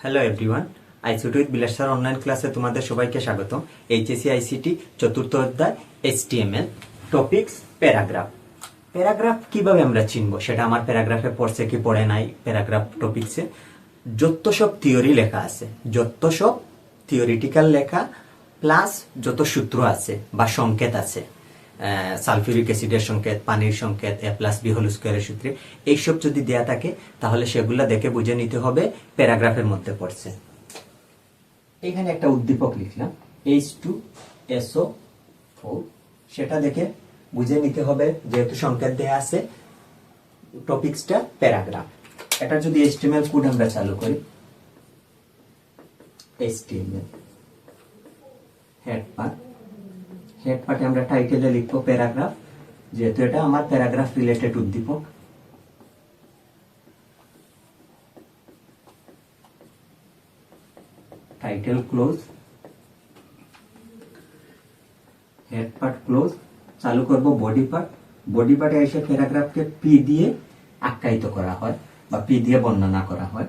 Hello everyone, ICT with Vilas sir online ক্লাসে তোমাদের সবাইকে স্বাগত। এইচএসসি আইসিটি চতুর্থ অধ্যায় এইচটিএমএল টপিকস প্যারাগ্রাফ। প্যারাগ্রাফ কিভাবে আমরা চিনবো সেটা আমার প্যারাগ্রাফে পড়ছে কি পড়ে নাই। প্যারাগ্রাফ টপিকসে যত সব থিওরি লেখা আছে, যত সব থিওরিটিক্যাল লেখা প্লাস যত সূত্র আছে বা সংকেত আছে, সালফিউরিক অ্যাসিডের সংকেত, পানির সংকেত, A+B² সূত্রে এইসব যদি দেয়া থাকে তাহলে সেগুলা দেখে বুঝে নিতে হবে প্যারাগ্রাফের মধ্যে পড়ছে। এখানে একটা উদ্দীপক লিখলাম H2SO4, সেটা দেখে বুঝে নিতে হবে যেহেতু সংকেত দেয়া আছে টপিকসটা প্যারাগ্রাফ। এটা যদি HTML কোড আমরা চালু করি, HTML হেড পার্টে আমরা টাইটেলে লিখবো প্যারাগ্রাফ, যেহেতু এটা আমার প্যারাগ্রাফ রিলেটেড উদ্দীপক। Title close, head part close, চালু করব বডি পার্টে এসে প্যারাগ্রাফকে পি দিয়ে আখ্যায়িত করা হয় বা পি দিয়ে বর্ণনা করা হয়।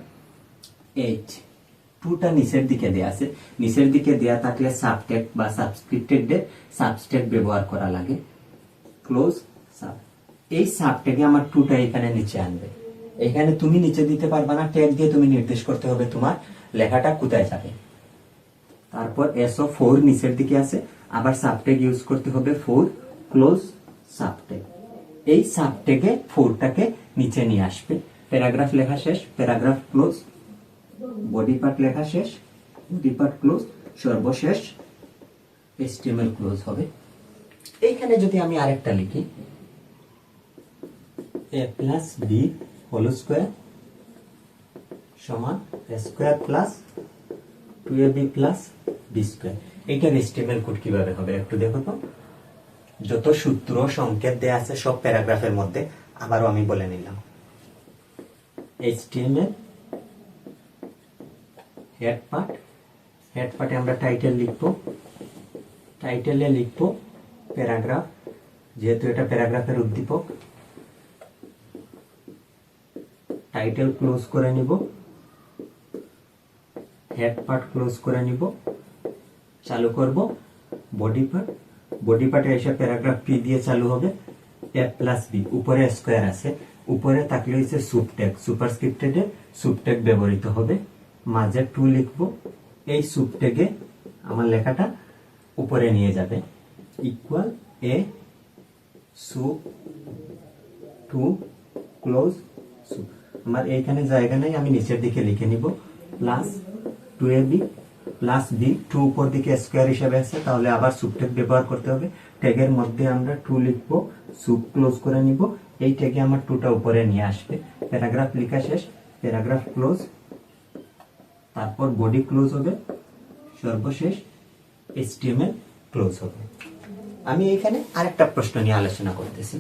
এইচ টুটা নিচের দিকে দেয়া আছে, নিচের দিকে দেয়া থাকলে সাবটেক্সট বা সাবস্ক্রিপ্টেড সাবটেক্সট ব্যবহার করা লাগে। ক্লোজ সাব, এই সাবটেক্সে আমার টুটা এখানে নিচে আনবে। এখানে তুমি নিচে দিতে পারবে না, ট্যাগ দিয়ে তুমি নির্দেশ করতে হবে তোমার লেখাটা কোথায় যাবে। তারপর SO4 নিচের দিকে আছে, আবার সাবটেক্সট ইউজ করতে হবে 4 ক্লোজ সাবটেক্সট। এই সাবটেক্সে 4টাকে নিচে নিয়ে আসবে। প্যারাগ্রাফ লেখা শেষ, প্যারাগ্রাফ ক্লোজ, বডি পার্ট লেখা শেষ, বডি পার্ট ক্লোজ, সর্বশেষ HTML ক্লোজ হবে। এইখানে যদি আমি আরেকটা লিখি A+B² সমান A² প্লাস 2AB+B², এইটার HTML কোড কিভাবে হবে একটু দেখো তো। যত সূত্র সংকেত দেয়া আছে সব প্যারাগ্রাফের মধ্যে, আবারও আমি বলে নিলাম। HTML হেড পার্টে আমরা টাইটেল লিখবো, টাইটেলে লিখবো প্যারাগ্রাফ, যেহেতু এটা প্যারাগ্রাফের উদ্দীপক। টাইটেল ক্লোজ করে নিব, হেড পার্ট ক্লোজ করে নিব, চালু করব বডি পার্টে এসে প্যারাগ্রাফ পি দিয়ে চালু হবে। A+B, উপরে স্কয়ার আছে, উপরে থাকলে হচ্ছে সুপারস্ক্রিপ্টেড সুবট্যাগ ব্যবহৃত হবে। মাঝে 2 লিখব, এই সুবট্যাগে আমার লেখাটা উপরে নিয়ে যাবে। ইকুয়াল A সুব 2 ক্লোজ সুব, আমার এইখানে জায়গা নেই, আমি নিচের দিকে লিখে নিব প্লাস 2AB+B, 2 উপর দিকে স্কয়ার হিসেবে আছে, তাহলে আবার সুবট্যাগ ব্যবহার করতে হবে। ট্যাগের মধ্যে আমরা 2 লিখব, সুব ক্লোজ করে নিব, এই ট্যাগে আমার 2টা উপরে নিয়ে আসবে। প্যারাগ্রাফ লেখা শেষ, প্যারাগ্রাফ ক্লোজ, তারপর বডি ক্লোজ হবে, সর্বশেষ HTML ক্লোজ হবে। আমি এখানে আরেকটা প্রশ্ন নিয়ে আলোচনা করতেছি।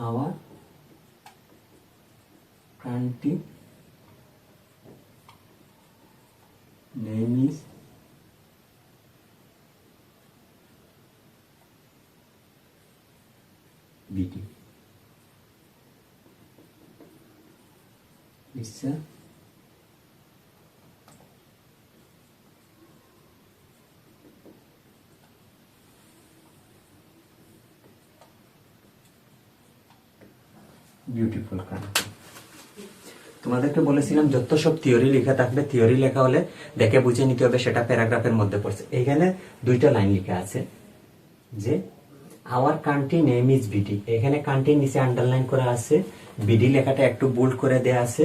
Our country name is BT. It's a beautiful country. তোমাদেরকে বলেছিলাম যত সব থিওরি লেখা থাকবে, থিওরি লেখা হলে দেখে বুঝে নিতে হবে সেটা প্যারাগ্রাফের মধ্যে পড়ছে। এখানে 2টা লাইন লেখা আছে যে our country name is BD, এখানে কান্ট্রির নিচে আন্ডারলাইন করা আছে, বিডি লেখাটা একটু বোল্ড করে দেয়া আছে।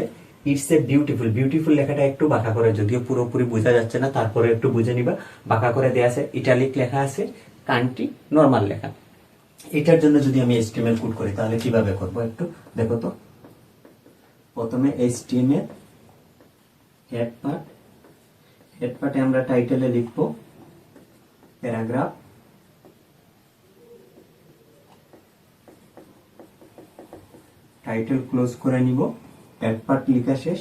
ইটস এ বিউটিফুল লেখাটা একটু বাঁকা করে, যদিও পুরোপুরি বোঝা যাচ্ছে না, তারপরে একটু বুঝে নিবা, বাঁকা করে দেয়া আছে। ইটালিক লেখা আছে, কান্ট্রি নরমাল লেখা। এটার জন্য যদি আমি HTML কোড করি তাহলে কিভাবে করব একটু দেখো তো। প্রথমে HTML হেড পার্টে আমরা টাইটেলে লিখব প্যারাগ্রাফ, টাইটেল ক্লোজ করে নিব, হেড পার্ট লেখা শেষ,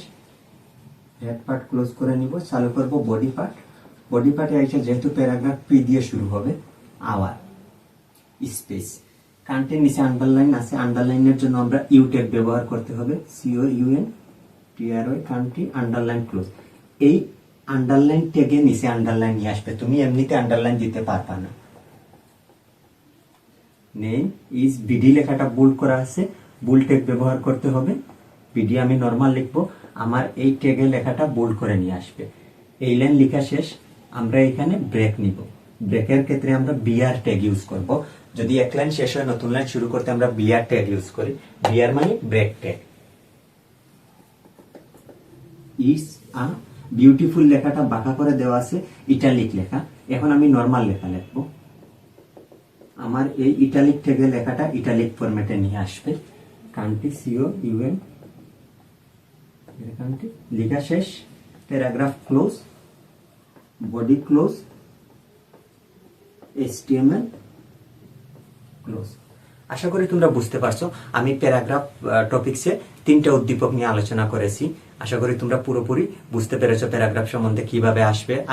হেড পার্ট ক্লোজ করে নিব, চালু করব বডি বডি পার্টে এসে যেহেতু প্যারাগ্রাফ পি দিয়ে শুরু হবে, আওয়ার স্পেস কান্টের নিচে আন্ডারলাইন আছে, আন্ডারলাইনের জন্য আমরা ইউ ট্যাগ ব্যবহার করতে হবে, C O U N T R Y country underline close. এই আন্ডারলাইন ট্যাগে নিচে আন্ডারলাইন নিয়ে আসবে, তুমি এমনিতে আন্ডারলাইন দিতে পারবা না। নেম ইজ বিডি লেখাটা বোল্ড করা আছে, বোল্ড ট্যাগ ব্যবহার করতে হবে। বিডি আমি নরমাল লিখবো, আমার এই ট্যাগে লেখাটা বোল্ড করে নিয়ে আসবে। এই লাইন লেখা শেষ, আমরা এখানে ব্রেক নিব। ব্রেকের ক্ষেত্রে আমরা বিআর ট্যাগ ইউজ করব। যদি এক লাইন শেষ হয় নতুন লাইন শুরু করতে আমরা বিআর ট্যাগ ইউজ করি। বিআর মানে break tag. Is a beautiful লেখাটা বাঁকা করে দেওয়া আছে, ইটালিক লেখা। এখন আমি নরমাল লেখা লিখবো, আমার এই ইটালিক ট্যাগে লেখাটা ইটালিক ফরম্যাটে নিয়ে আসবে। কান্ট্রি সিও ইউএন কান্ট্রি লেখা শেষ, paragraph close, body close, HTML close. আশা করি তোমরা বুঝতে পারছো। আমি প্যারাগ্রাফ টপিকসে 3টা উদ্দীপক নিয়ে আলোচনা করেছি। আশা করি তোমরা পুরোপুরি বুঝতে পেরেছো প্যারাগ্রাফ সম্বন্ধে কিভাবে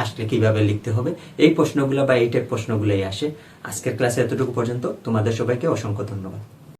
আসলে কিভাবে লিখতে হবে। এই প্রশ্নগুলো বা এই টাইপ প্রশ্নগুলোই আসে। আজকের ক্লাসে এতটুকু পর্যন্ত। তোমাদের সবাইকে অসংখ্য ধন্যবাদ।